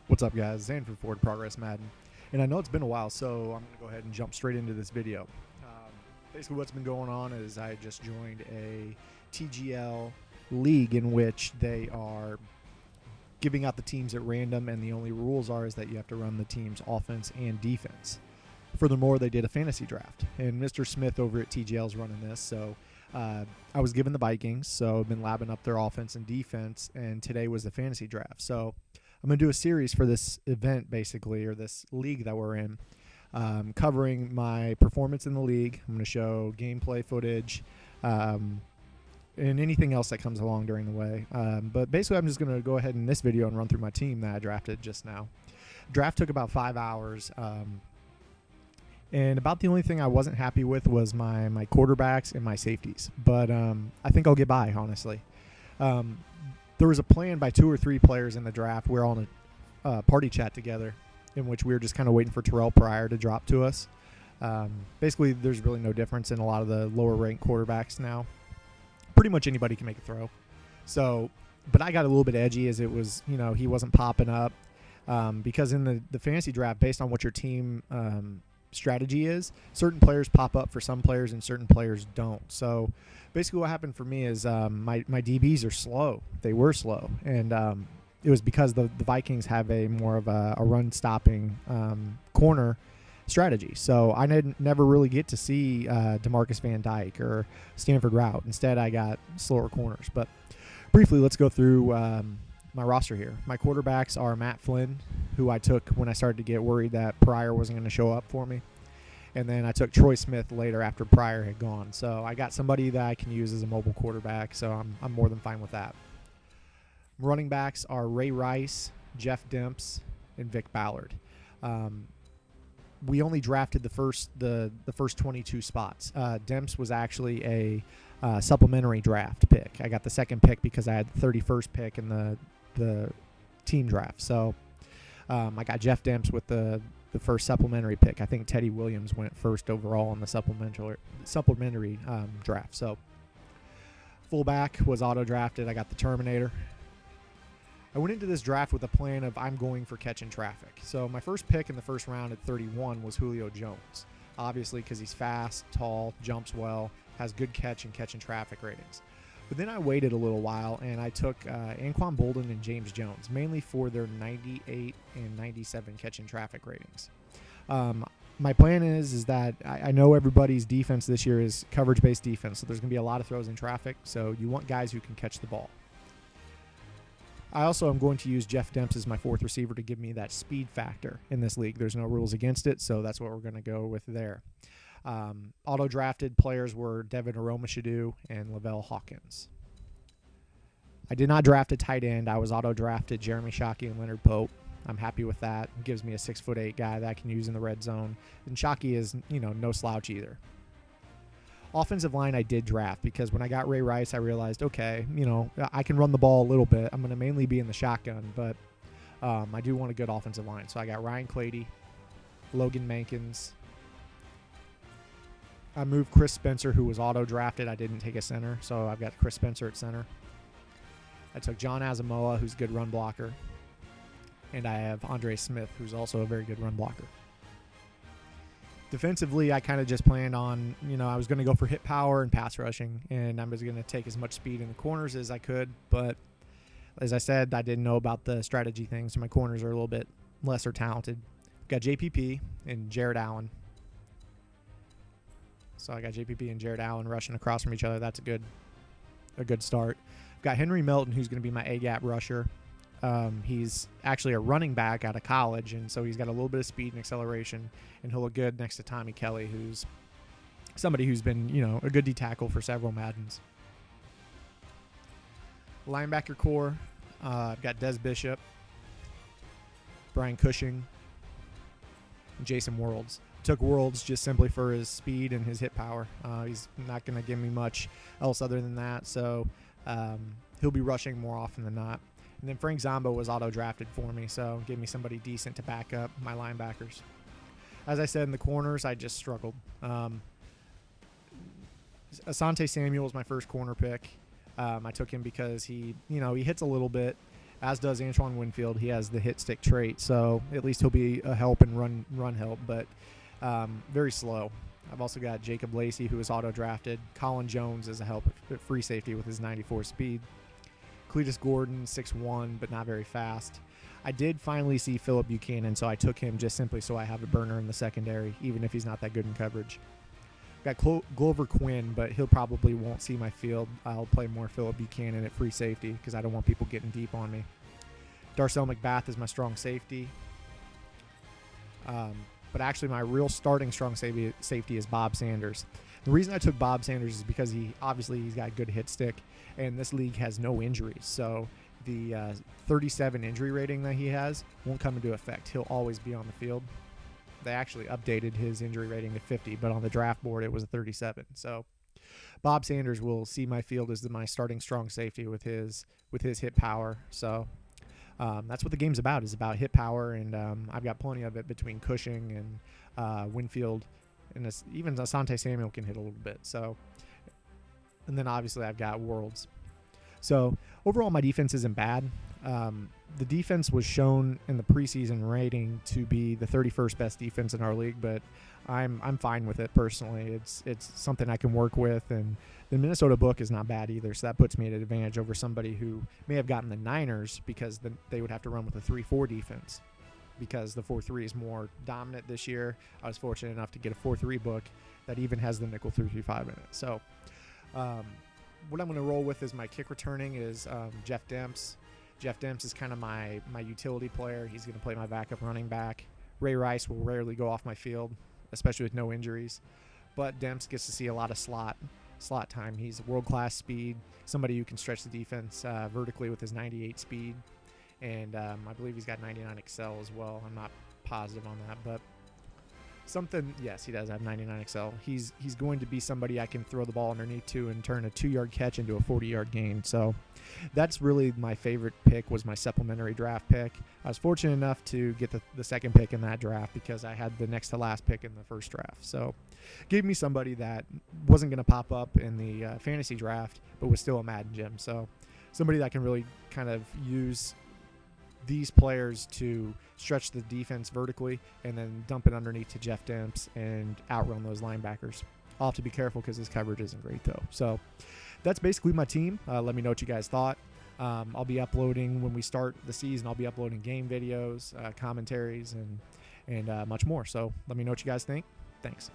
What's up, guys? Zane from Forward Progress Madden. And I know it's been a while, so I'm going to go ahead and jump straight into this video. Basically, what's been going on is I just joined a TGL league in which they are giving out the teams at random, and the only rules is that you have to run the team's offense and defense. Furthermore, they did a fantasy draft, and Mr. Smith over at TGL is running this, so I was given the Vikings, so I've been labbing up their offense and defense, and today was the fantasy draft. So I'm going to do a series for this event, basically, or this league that we're in, covering my performance in the league. I'm going to show gameplay footage and anything else that comes along during the way. But basically, I'm just going to go ahead in this video and run through my team that I drafted just now. Draft took about 5 hours. And about the only thing I wasn't happy with was my quarterbacks and my safeties. But I think I'll get by, honestly. There was a plan by 2 or 3 players in the draft. We were all in a party chat together in which we were just kind of waiting for Terrell Pryor to drop to us. Basically, there's really no difference in a lot of the lower-ranked quarterbacks now. Pretty much anybody can make a throw. So, but I got a little bit edgy as it was, he wasn't popping up. Because in the fantasy draft, based on what your team strategy is, certain players pop up for some players and certain players don't. So basically what happened for me is my DBs are slow. They were slow, and it was because the Vikings have a more of a run stopping corner strategy. So I never really get to see DeMarcus Van Dyke or Stanford Route. Instead, I got slower corners. But briefly, let's go through my roster here. My quarterbacks are Matt Flynn, who I took when I started to get worried that Pryor wasn't going to show up for me. And then I took Troy Smith later after Pryor had gone. So I got somebody that I can use as a mobile quarterback, so I'm more than fine with that. Running backs are Ray Rice, Jeff Demps, and Vic Ballard. We only drafted the first 22 spots. Demps was actually a supplementary draft pick. I got the second pick because I had the 31st pick in the team draft. So I got Jeff Demps with the first supplementary pick. I think Teddy Williams went first overall in the supplementary draft. So fullback was auto drafted. I got the Terminator. I went into this draft with a plan of I'm going for catching traffic. So my first pick in the first round at 31 was Julio Jones, obviously because he's fast, tall, jumps well, has good catch and traffic ratings. But then I waited a little while, and I took Anquan Bolden and James Jones, mainly for their 98 and 97 catch and traffic ratings. My plan is that I know everybody's defense this year is coverage-based defense, so there's going to be a lot of throws in traffic, so you want guys who can catch the ball. I also am going to use Jeff Demps as my 4th receiver to give me that speed factor in this league. There's no rules against it, so that's what we're going to go with there. Auto-drafted players were Devin Aromashadu and Lavelle Hawkins. I did not draft a tight end. I was auto-drafted Jeremy Shockey and Leonard Pope. I'm happy with that. It gives me a 6'8" guy that I can use in the red zone. And Shockey is, no slouch either. Offensive line I did draft because when I got Ray Rice, I realized, okay, I can run the ball a little bit. I'm going to mainly be in the shotgun, but I do want a good offensive line. So I got Ryan Clady, Logan Mankins. I moved Chris Spencer, who was auto-drafted. I didn't take a center, so I've got Chris Spencer at center. I took John Asamoah, who's a good run blocker. And I have Andre Smith, who's also a very good run blocker. Defensively, I kind of just planned on, I was going to go for hit power and pass rushing, and I was going to take as much speed in the corners as I could. But as I said, I didn't know about the strategy thing, so my corners are a little bit lesser talented. Got JPP and Jared Allen. So I got JPP and Jared Allen rushing across from each other. That's a good start. I've got Henry Melton, who's going to be my A-gap rusher. He's actually a running back out of college, and so he's got a little bit of speed and acceleration, and he'll look good next to Tommy Kelly, who's somebody who's been, a good D tackle for several Maddens. Linebacker core, I've got Des Bishop, Brian Cushing, and Jason Worlds. Took Worlds just simply for his speed and his hit power. He's not going to give me much else other than that, so he'll be rushing more often than not. And then Frank Zombo was auto-drafted for me, so gave me somebody decent to back up my linebackers. As I said, in the corners, I just struggled. Asante Samuel was my first corner pick. I took him because he hits a little bit, as does Antoine Winfield. He has the hit stick trait, so at least he'll be a help and run help, but very slow. I've also got Jacob Lacey, who is auto-drafted. Colin Jones is a help at free safety with his 94 speed. Cletus Gordon, 6'1", but not very fast. I did finally see Phillip Buchanan, so I took him just simply so I have a burner in the secondary, even if he's not that good in coverage. Got Glover Quinn, but he'll probably won't see my field. I'll play more Phillip Buchanan at free safety because I don't want people getting deep on me. Darcel McBath is my strong safety. But actually my real starting strong safety is Bob Sanders. The reason I took Bob Sanders is because he's got a good hit stick, and this league has no injuries. So the 37 injury rating that he has won't come into effect. He'll always be on the field. They actually updated his injury rating to 50, but on the draft board it was a 37. So Bob Sanders will see my field as my starting strong safety with his hit power. So that's what the game's about, is about hit power, and I've got plenty of it between Cushing and Winfield, and even Asante Samuel can hit a little bit. So, and then obviously I've got Worlds. So overall my defense isn't bad. The defense was shown in the preseason rating to be the 31st best defense in our league, but I'm fine with it personally. It's something I can work with, and the Minnesota book is not bad either, so that puts me at an advantage over somebody who may have gotten the Niners, because they would have to run with a 3-4 defense because the 4-3 is more dominant this year. I was fortunate enough to get a 4-3 book that even has the nickel 3-3-5 in it. So what I'm going to roll with is my kick returning is Jeff Demps. Jeff Demps is kind of my utility player. He's going to play my backup running back. Ray Rice will rarely go off my field, especially with no injuries. But Demps gets to see a lot of slot time. He's world-class speed, somebody who can stretch the defense vertically with his 98 speed. And I believe he's got 99 Excel as well. I'm not positive on that, but yes, he does have 99 Excel. He's going to be somebody I can throw the ball underneath to and turn a 2-yard catch into a 40-yard gain. So that's really my favorite pick, was my supplementary draft pick. I was fortunate enough to get the second pick in that draft because I had the next to last pick in the first draft. So gave me somebody that wasn't going to pop up in the fantasy draft, but was still a Madden gem. So somebody that can really kind of use these players to stretch the defense vertically and then dump it underneath to Jeff Demps and outrun those linebackers. I'll have to be careful because his coverage isn't great though. So that's basically my team. Let me know what you guys thought. I'll be uploading when we start the season. I'll be uploading game videos, commentaries, and much more. So let me know what you guys think. Thanks.